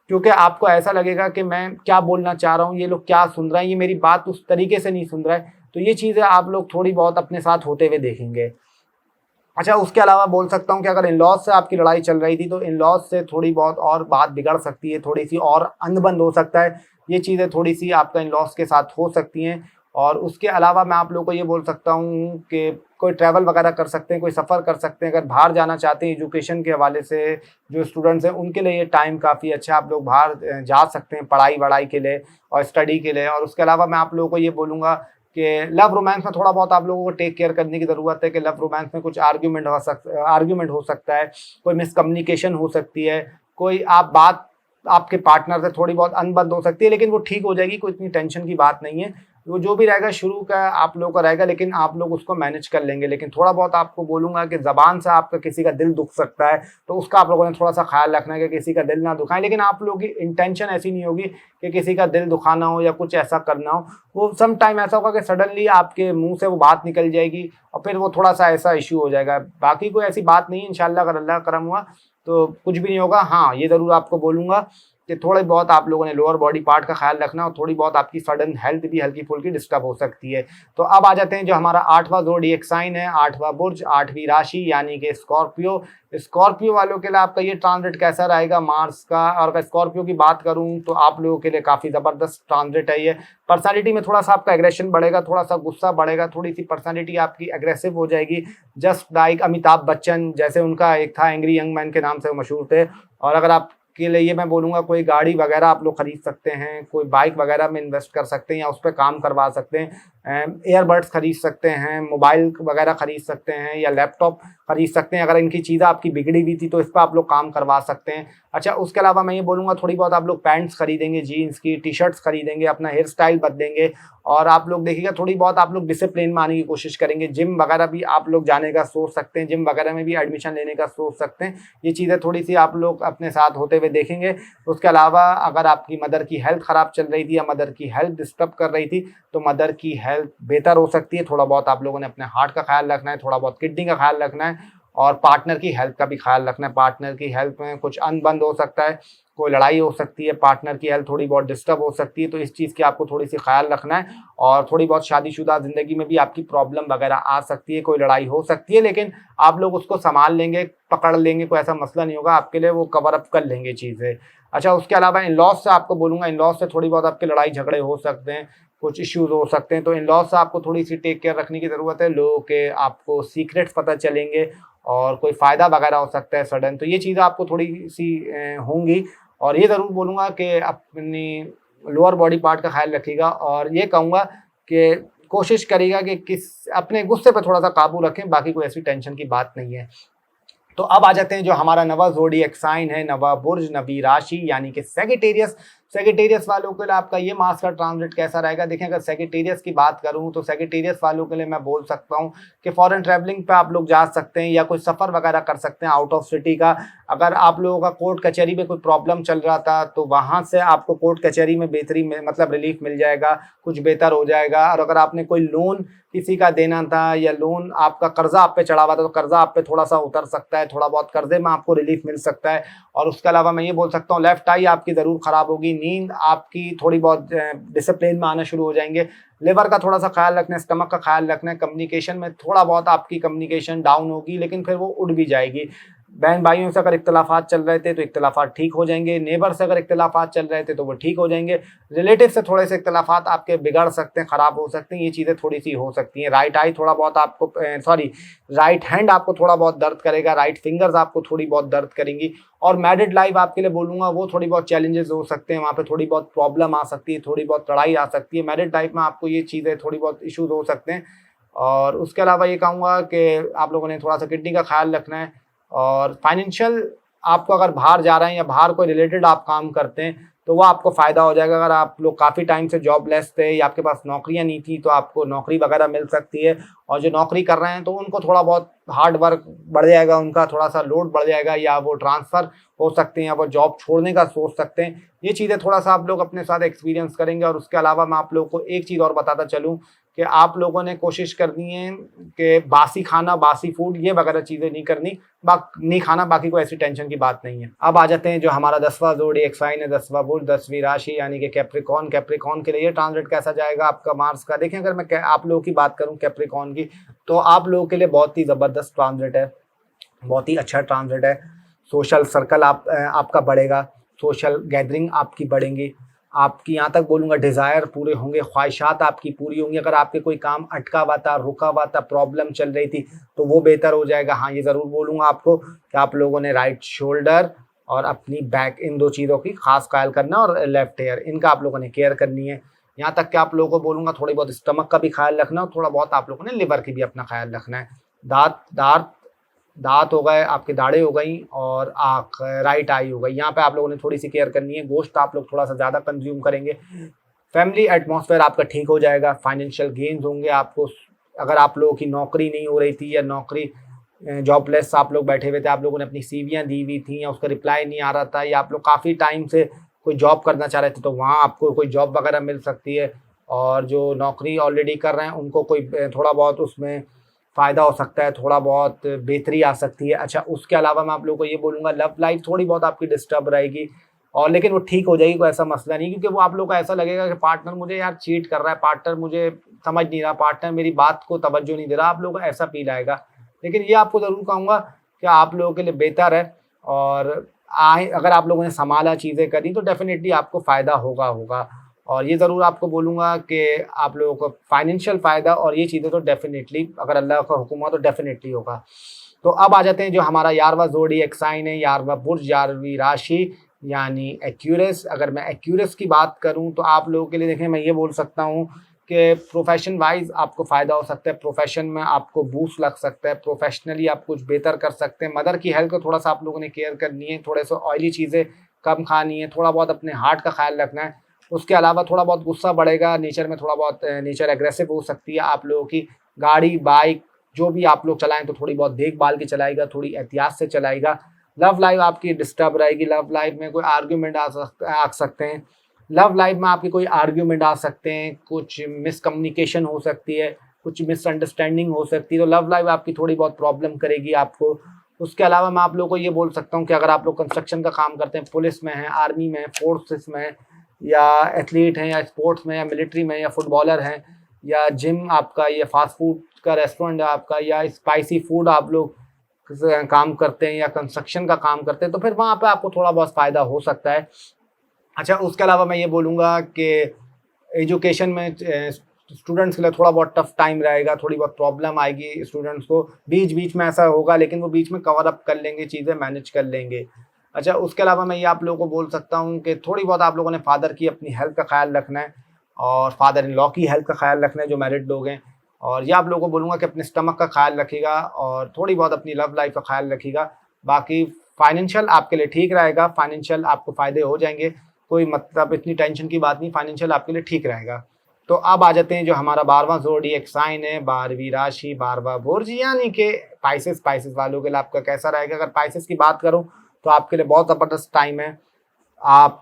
क्योंकि आपको ऐसा लगेगा कि मैं क्या बोलना चाह रहा हूँ, ये लोग क्या सुन रहे हैं, ये मेरी बात उस तरीके से नहीं सुन रहा है। तो ये चीज़ें आप लोग थोड़ी बहुत अपने साथ होते हुए देखेंगे। अच्छा, उसके अलावा बोल सकता हूँ कि अगर इन-लॉज़ से आपकी लड़ाई चल रही थी, तो इन-लॉज़ से थोड़ी बहुत और बात बिगड़ सकती है, थोड़ी-सी और अनबन हो सकता है। ये चीज़ें थोड़ी-सी आपका इन-लॉज़ के साथ हो सकती हैं। और उसके अलावा मैं आप लोगों को ये बोल सकता हूँ कि कोई ट्रैवल वगैरह कर सकते हैं, कोई सफ़र कर सकते हैं। अगर बाहर जाना चाहते हैं एजुकेशन के हवाले से, जो स्टूडेंट्स हैं, उनके लिए ये टाइम काफ़ी अच्छा है। आप लोग बाहर जा सकते हैं पढ़ाई-वढ़ाई के लिए और स्टडी के लिए। और उसके अलावा मैं आप लोगों को ये बोलूँगा कि लव रोमांस में थोड़ा बहुत आप लोगों को टेक केयर करने की ज़रूरत है कि लव रोमांस में कुछ आर्ग्यूमेंट हो सकता है, कोई मिसकम्युनिकेशन हो सकती है, कोई बात आपके पार्टनर से थोड़ी बहुत अनबन हो सकती है, लेकिन वो ठीक हो जाएगी, कोई इतनी टेंशन की बात नहीं है। वो जो भी रहेगा शुरू का आप लोगों का रहेगा, लेकिन आप लोग उसको मैनेज कर लेंगे। लेकिन थोड़ा बहुत आपको बोलूँगा कि ज़बान से आपका किसी का दिल दुख सकता है, तो उसका आप लोगों ने थोड़ा-सा ख़्याल रखना है कि किसी का दिल ना दुखाएँ। लेकिन आप लोगों की इंटेंशन ऐसी नहीं होगी कि किसी का दिल दुखाना हो या कुछ ऐसा करना हो। वो सम टाइम ऐसा होगा कि सडनली आपके मुँह से वो बात निकल जाएगी और फिर वो थोड़ा-सा ऐसा इश्यू हो जाएगा। बाकी कोई ऐसी बात नहीं है, इंशाअल्लाह अगर अल्लाह का करम हुआ तो कुछ भी नहीं होगा। हाँ, ये ज़रूर आपको बोलूँगा कि थोड़े बहुत आप लोगों ने लोअर बॉडी पार्ट का ख्याल रखना और थोड़ी बहुत आपकी सडन हेल्थ भी हल्की-फुल्की डिस्टर्ब हो सकती है। तो अब आ जाते हैं जो हमारा 8वां ज़ोडिएक साइन है, 8वां बुर्ज, 8वीं राशि यानी कि स्कॉर्पियो। स्कॉर्पियो वालों के लिए आपका ये ट्रांजिट कैसा रहेगा मार्स का? और अगर स्कॉर्पियो की बात करूँ तो आप लोगों के लिए काफ़ी ज़बरदस्त ट्रांजिट है ये। पर्सनैलिटी में थोड़ा-सा आपका एग्रेशन बढ़ेगा, थोड़ा-सा गुस्सा बढ़ेगा, थोड़ी-सी पर्सनैलिटी आपकी एग्रेसिव हो जाएगी। जस्ट लाइक अमिताभ बच्चन, जैसे उनका एक था एंग्री यंग मैन के नाम से वो मशहूर थे। और अगर आप के लिए मैं बोलूँगा कोई गाड़ी वगैरह आप लोग खरीद सकते हैं, कोई बाइक वगैरह में इन्वेस्ट कर सकते हैं या उस पे काम करवा सकते हैं। ईयरबड्स खरीद सकते हैं, मोबाइल वगैरह खरीद सकते हैं या लैपटॉप खरीद सकते हैं। अगर इनकी चीज़ें आपकी बिगड़ी हुई थी तो इस पे आप लोग काम करवा सकते हैं। अच्छा, उसके अलावा मैं ये बोलूँगा थोड़ी बहुत आप लोग पैंट्स खरीदेंगे, जीन्स की, टी-शर्ट्स खरीदेंगे, अपना हेयर स्टाइल बदलेंगे और आप लोग देखिएगा थोड़ी बहुत आप लोग डिसिप्लिन में आने की कोशिश करेंगे। जिम वगैरह भी आप लोग जाने का सोच सकते हैं, जिम वगैरह में भी एडमिशन लेने का सोच सकते हैं। ये चीज़ें थोड़ी-सी आप लोग अपने साथ होते हुए देखेंगे। उसके अलावा अगर आपकी मदर की हेल्थ ख़राब चल रही थी या मदर की हेल्थ डिस्टर्ब कर रही थी, तो मदर की हेल्थ बेहतर हो सकती है। थोड़ा बहुत आप लोगों ने अपने हार्ट का ख़्याल रखना है, थोड़ा बहुत किडनी का ख़्याल रखना है और पार्टनर की हेल्थ का भी ख़्याल रखना है। पार्टनर की हेल्थ में कुछ अनबन हो सकता है, कोई लड़ाई हो सकती है, पार्टनर की हेल्थ थोड़ी बहुत डिस्टर्ब हो सकती है, तो इस चीज़ की आपको थोड़ी-सी ख़्याल रखना है। और थोड़ी बहुत शादीशुदा ज़िंदगी में भी आपकी प्रॉब्लम वगैरह आ सकती है, कोई लड़ाई हो सकती है, लेकिन आप लोग उसको सँभाल लेंगे, पकड़ लेंगे, कोई ऐसा मसला नहीं होगा, आपके लिए वो कवर अप कर लेंगे चीज़ें। अच्छा, उसके अलावा इन-लॉज़ से आपको बोलूँगा, इन-लॉज़ से थोड़ी बहुत आपकी लड़ाई झगड़े हो सकते हैं, कुछ इश्यूज़ हो सकते हैं, तो इन-लॉज़ से आपको थोड़ी-सी टेक केयर रखने की ज़रूरत है। लोगों के आपको सीक्रेट्स पता चलेंगे और कोई फ़ायदा वगैरह हो सकता है सडन, तो ये चीज़ें आपको थोड़ी-सी होंगी। और ये ज़रूर बोलूँगा कि अपनी लोअर बॉडी पार्ट का ख़्याल रखिएगा और ये कहूँगा कि कोशिश करिएगा कि अपने गुस्से पे थोड़ा-सा काबू रखें, बाकी कोई ऐसी टेंशन की बात नहीं है। तो अब आ जाते हैं जो हमारा नवा ज़ोडिएक साइन है, नवा बुर्ज, नवी राशि यानी कि सैजिटेरियस। सैजिटेरियस वालों के लिए आपका ये मास का ट्रांजिट कैसा रहेगा? देखिए, अगर सैजिटेरियस की बात करूँ तो सैजिटेरियस वालों के लिए मैं बोल सकता हूँ कि फॉरेन ट्रैवलिंग पे आप लोग जा सकते हैं या कोई सफ़र वगैरह कर सकते हैं आउट ऑफ सिटी का। अगर आप लोगों का कोर्ट कचहरी में कोई प्रॉब्लम चल रहा था तो वहाँ से आपको कोर्ट कचहरी में बेहतरी में मतलब रिलीफ मिल जाएगा, कुछ बेहतर हो जाएगा। और अगर आपने कोई लोन किसी का देना था या लोन आपका कर्जा आप पे चढ़ा हुआ था तो कर्जा आप पे थोड़ा-सा उतर सकता है, थोड़ा बहुत कर्जे में आपको रिलीफ मिल सकता है। और उसके अलावा मैं ये बोल सकता हूँ लेफ्ट आई आपकी ज़रूर ख़राब होगी, नींद आपकी थोड़ी बहुत डिसिप्लिन में आना शुरू हो जाएँगे। लिवर का थोड़ा-सा ख़्याल रखना है, स्टमक का ख़्याल रखना है, कम्युनिकेशन में थोड़ा बहुत आपकी कम्युनिकेशन डाउन होगी लेकिन फिर वो उठ भी जाएगी। बहन-भाइयों से अगर इख्तिलाफ़ात चल रहे थे तो इख्तिलाफ़ात ठीक हो जाएँगे, नेबर से अगर इख्तिलाफ़ात चल रहे थे तो वो ठीक हो जाएँगे, रिलेटिव से थोड़े से इख्तिलाफ़ात आपके बिगड़ सकते हैं, ख़राब हो सकते हैं, ये चीज़ें थोड़ी-सी हो सकती हैं। राइट आई थोड़ा बहुत आपको राइट हैंड आपको थोड़ा बहुत दर्द करेगा, राइट फिंगर्स आपको थोड़ी बहुत दर्द करेंगी। और मैरिड लाइफ़ आपके लिए बोलूँगा वो थोड़ी बहुत चैलेंजेस हो सकते हैं, वहाँ पे थोड़ी बहुत प्रॉब्लम आ सकती है, थोड़ी बहुत लड़ाई आ सकती है। मैरिड लाइफ़ में आपको ये चीज़ें थोड़ी बहुत इश्यूज़ हो सकते हैं। और उसके अलावा ये कहूँगा कि आप लोगों ने थोड़ा-सा किडनी का ख़्याल रखना है। और फाइनेंशियल आपको अगर बाहर जा रहे हैं या बाहर कोई रिलेटेड आप काम करते हैं तो वो आपको फ़ायदा हो जाएगा। अगर आप लोग काफ़ी टाइम से जॉबलेस थे या आपके पास नौकरियाँ नहीं थी तो आपको नौकरी वगैरह मिल सकती है। और जो नौकरी कर रहे हैं तो उनको थोड़ा बहुत हार्ड वर्क बढ़ जाएगा, उनका थोड़ा-सा लोड बढ़ जाएगा या वो ट्रांसफ़र हो सकते हैं या वो जॉब छोड़ने का सोच सकते हैं। ये चीज़ें थोड़ा-सा आप लोग अपने साथ एक्सपीरियंस करेंगे। और उसके अलावा मैं आप लोगों को एक चीज़ और बताता चलूँ कि आप लोगों ने कोशिश करनी है कि बासी खाना, बासी फूड, ये वगैरह चीज़ें नहीं करनी, नहीं खाना। बाकी कोई ऐसी टेंशन की बात नहीं है। अब आ जाते हैं जो हमारा 10वां ज़ोडिएक साइन है, 10वां बुर्ज, 10वीं राशि यानी कि कैप्रिकॉर्न। कैप्रिकॉर्न के लिए ये ट्रांजिट कैसा जाएगा आपका मार्स का? देखिए, अगर मैं आप लोगों की बात करूं कैप्रिकॉर्न की, तो आप लोगों के लिए बहुत ही ज़बरदस्त ट्रांजिट है, बहुत ही अच्छा ट्रांजिट है। सोशल सर्कल आपका बढ़ेगा, सोशल गैदरिंग आपकी बढ़ेंगी, आपकी यहाँ तक बोलूँगा डिज़ायर पूरे होंगे, ख्वाहिशात आपकी पूरी होंगी। अगर आपके कोई काम अटका हुआ था, रुका हुआ था, प्रॉब्लम चल रही थी, तो वो बेहतर हो जाएगा। हाँ, ये ज़रूर बोलूँगा आपको कि आप लोगों ने राइट शोल्डर और अपनी बैक, इन 2 चीज़ों की खास ख्याल करना, और लेफ्ट ईयर, इनका आप लोगों ने केयर करनी है। यहाँ तक कि आप लोगों को बोलूँगा थोड़ी बहुत स्टमक का भी ख्याल रखना, और थोड़ा बहुत आप लोगों ने लिवर की भी अपना ख्याल रखना है। दांत हो गए, आपकी दाढ़ें हो गई, और आँख, राइट आई हो गई, यहाँ पे आप लोगों ने थोड़ी सी केयर करनी है। गोश्त आप लोग थोड़ा सा ज़्यादा कंज्यूम करेंगे। फैमिली एटमॉस्फेयर आपका ठीक हो जाएगा, फाइनेंशियल गेन्स होंगे आपको। अगर आप लोगों की नौकरी नहीं हो रही थी, या नौकरी जॉबलेस आप लोग बैठे हुए थे, आप लोगों ने अपनी सीवियाँ दी हुई थी, या उसका रिप्लाई नहीं आ रहा था, या आप लोग काफ़ी टाइम से कोई जॉब करना चाह रहे थे, तो वहाँ आपको कोई जॉब वगैरह मिल सकती है। और जो नौकरी ऑलरेडी कर रहे हैं उनको कोई थोड़ा बहुत उसमें फ़ायदा हो सकता है, थोड़ा बहुत बेहतरी आ सकती है। अच्छा, उसके अलावा मैं आप लोगों को ये बोलूँगा, लव लाइफ थोड़ी बहुत आपकी डिस्टर्ब रहेगी, और लेकिन वो ठीक हो जाएगी, कोई ऐसा मसला नहीं। क्योंकि वो आप लोग को ऐसा लगेगा कि पार्टनर मुझे यार चीट कर रहा है, पार्टनर मुझे समझ नहीं रहा, पार्टनर मेरी बात को तवज्जो नहीं दे रहा, आप लोगों को ऐसा फ़ील आएगा। लेकिन ये आपको ज़रूर कहूँगा कि आप लोगों के लिए बेहतर है, और अगर आप लोगों ने सँभाला, चीज़ें करी, तो डेफ़िनिटली आपको फ़ायदा होगा। और ये ज़रूर आपको बोलूँगा कि आप लोगों को फाइनेंशियल फ़ायदा और ये चीज़ें तो डेफ़िनिटली, अगर अल्लाह का हुक्म हुआ तो डेफ़िनिटली होगा। तो अब आ जाते हैं जो हमारा 11वां ज़ोडिएक साइन है, 11वां बुर्ज, 11वीं राशि यानी एक्यूरियस। अगर मैं एक्यूरियस की बात करूँ तो आप लोगों के लिए देखें, मैं ये बोल सकता हूँ कि प्रोफ़ेशन वाइज़ आपको फ़ायदा हो सकता है, प्रोफ़ेशन में आपको बूस्ट लग सकता है, प्रोफ़ेशनली आप कुछ बेहतर कर सकते हैं। मदर की हेल्थ को थोड़ा-सा आप लोगों ने केयर करनी है, थोड़े से ऑयली चीज़ें कम खानी है, थोड़ा बहुत अपने हार्ट का ख़्याल रखना है। उसके अलावा थोड़ा बहुत गुस्सा बढ़ेगा, नेचर में थोड़ा बहुत नेचर एग्रेसिव हो सकती है आप लोगों की। गाड़ी, बाइक जो भी आप लोग चलाएँ तो थोड़ी बहुत देखभाल की चलाइएगा, थोड़ी एहतियात से चलाइएगा। लव लाइफ़ आपकी डिस्टर्ब रहेगी, लव लाइफ़ में कोई आर्ग्यूमेंट आ सकते हैं। लव लाइफ़ में आपकी कोई आर्ग्यूमेंट आ सकते हैं, कुछ मिसकम्युनिकेशन हो सकती है, कुछ मिसअंडरस्टैंडिंग हो सकती है, तो लव लाइफ़ आपकी थोड़ी बहुत प्रॉब्लम करेगी आपको। उसके अलावा मैं आप लोगों को ये बोल सकता हूँ कि अगर आप लोग कंस्ट्रक्शन का काम करते हैं, पुलिस में हैं, आर्मी में हैं, फोर्सेस में हैं, या एथलीट हैं, या स्पोर्ट्स में, या मिलिट्री में, या फुटबॉलर हैं, या जिम आपका, या फास्ट फूड का रेस्टोरेंट है आपका, या स्पाइसी फूड आप लोग काम करते हैं, या कंस्ट्रक्शन का काम करते हैं, तो फिर वहाँ पे आपको थोड़ा बहुत फ़ायदा हो सकता है। अच्छा, उसके अलावा मैं ये बोलूँगा कि एजुकेशन में स्टूडेंट्स के लिए थोड़ा बहुत टफ टाइम रहेगा, थोड़ी बहुत प्रॉब्लम आएगी स्टूडेंट्स को, बीच-बीच में ऐसा होगा, लेकिन वो बीच में कवर अप कर लेंगे, चीज़ें मैनेज कर लेंगे। अच्छा, उसके अलावा मैं ये आप लोगों को बोल सकता हूँ कि थोड़ी बहुत आप लोगों ने फादर की अपनी हेल्थ का ख़्याल रखना है, और फादर इन लॉ की हेल्थ का ख़्याल रखना है जो मैरिड लोग हैं। और ये आप लोगों को बोलूँगा कि अपने स्टमक का ख़्याल रखिएगा, और थोड़ी बहुत अपनी लव लाइफ़ का ख़्याल रखिएगा। बाकी फाइनेंशियल आपके लिए ठीक रहेगा, फाइनेंशियल आपको फ़ायदे हो जाएँगे, कोई मतलब इतनी टेंशन की बात नहीं, फाइनेंशियल आपके लिए ठीक रहेगा। तो अब आ जाते हैं जो हमारा 12वां ज़ोडिएक साइन है, 12वीं राशि, 12वां बुर्ज यानी कि पाइसेस। पाइसेस वालों के लिए आपका कैसा रहेगा? अगर पाइसेस की बात करूँ तो आपके लिए बहुत ज़बरदस्त टाइम है। आप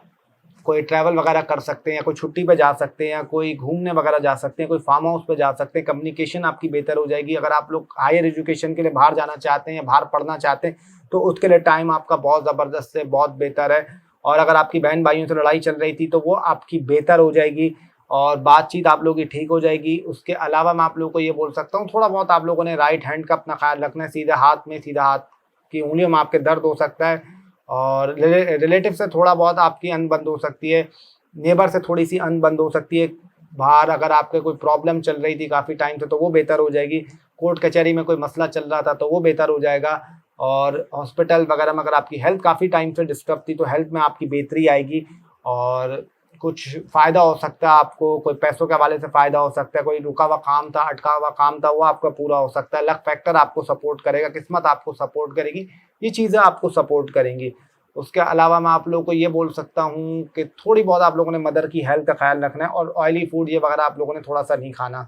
कोई ट्रैवल वगैरह कर सकते हैं, या कोई छुट्टी पे जा सकते हैं, या कोई घूमने वगैरह जा सकते हैं, कोई फार्म हाउस पे जा सकते हैं। कम्युनिकेशन आपकी बेहतर हो जाएगी। अगर आप लोग हायर एजुकेशन के लिए बाहर जाना चाहते हैं, या बाहर पढ़ना चाहते हैं, तो उसके लिए टाइम आपका बहुत ज़बरदस्त है, बहुत बेहतर है। और अगर आपकी बहन भाइयों से लड़ाई चल रही थी तो वो आपकी बेहतर हो जाएगी, और बातचीत आप लोगों की ठीक हो जाएगी। उसके अलावा मैं आप लोगों को ये बोल सकता हूँ, थोड़ा बहुत आप लोगों ने राइट हैंड का अपना ख्याल रखना है। सीधा हाथ की उंगलियों में आपके दर्द हो सकता है, और रिलेटिव से थोड़ा बहुत आपकी अनबन हो सकती है, नेबर से थोड़ी-सी अनबन हो सकती है। बाहर अगर आपके कोई प्रॉब्लम चल रही थी काफ़ी टाइम से तो वो बेहतर हो जाएगी। कोर्ट कचहरी में कोई मसला चल रहा था तो वो बेहतर हो जाएगा, और हॉस्पिटल वगैरह में अगर आपकी हेल्थ काफ़ी टाइम से डिस्टर्ब थी तो हेल्थ में आपकी बेहतरी आएगी, और कुछ फ़ायदा हो सकता है आपको, कोई पैसों के हवाले से फ़ायदा हो सकता है, कोई रुका हुआ काम था, अटका हुआ काम था, वो आपका पूरा हो सकता है। लक फैक्टर आपको सपोर्ट करेगा, किस्मत आपको सपोर्ट करेगी, ये चीज़ें आपको सपोर्ट करेंगी। उसके अलावा मैं आप लोगों को ये बोल सकता हूँ कि थोड़ी बहुत आप लोगों ने मदर की हेल्थ का ख़्याल रखना है, और ऑयली फूड ये वगैरह आप लोगों ने थोड़ा-सा नहीं खाना।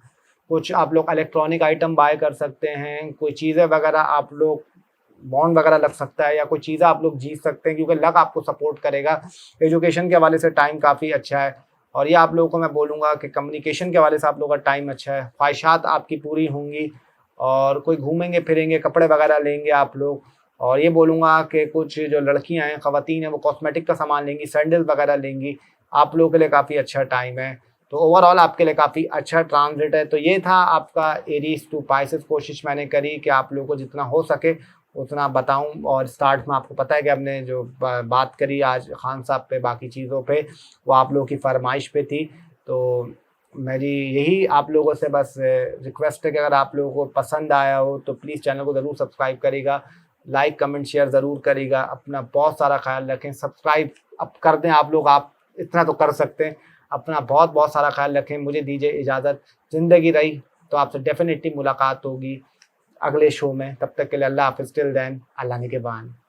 कुछ आप लोग इलेक्ट्रॉनिक आइटम बाय कर सकते हैं, कोई चीज़ें वगैरह आप लोग, बॉन्ड वगैरह लग सकता है, या कोई चीज़ें आप लोग जीत सकते हैं, क्योंकि लक आपको सपोर्ट करेगा। एजुकेशन के हवाले से टाइम काफ़ी अच्छा है, और ये आप लोगों को मैं बोलूँगा कि कम्युनिकेशन के हवाले से आप लोगों का टाइम अच्छा है, ख्वाहिशात आपकी पूरी होंगी और कोई घूमेंगे फिरेंगे, कपड़े वगैरह लेंगे आप लोग। और ये बोलूँगा कि कुछ जो लड़कियाँ हैं, ख़वातीन हैं, वो कॉस्मेटिक का सामान लेंगी, सैंडल वगैरह लेंगी, आप लोगों के लिए काफ़ी अच्छा टाइम है। तो ओवरऑल आपके लिए काफ़ी अच्छा ट्रांज़िट है। तो ये था आपका एरीज़ टू पाइसेस। कोशिश मैंने करी कि आप लोगों को जितना हो सके उतना बताऊँ, और स्टार्ट में आपको पता है कि हमने जो बात करी आज खान साहब पे, बाकी चीज़ों पे, वो आप लोगों की फ़रमाइश पे थी। तो मेरी यही आप लोगों से बस रिक्वेस्ट है कि अगर आप लोगों को पसंद आया हो तो प्लीज़ चैनल को ज़रूर सब्सक्राइब करिएगा, लाइक, कमेंट, शेयर ज़रूर करिएगा। अपना बहुत सारा ख़्याल रखें, सब्सक्राइब अब कर दें आप लोग, आप इतना तो कर सकते हैं। अपना बहुत-बहुत सारा ख़्याल रखें। मुझे दीजिए इजाज़त। ज़िंदगी रही तो आपसे डेफ़िनिटली मुलाकात होगी अगले शो में। तब तक के लिए अल्लाह हाफ़िज़। टिल देन, अल्लाह निगहबान।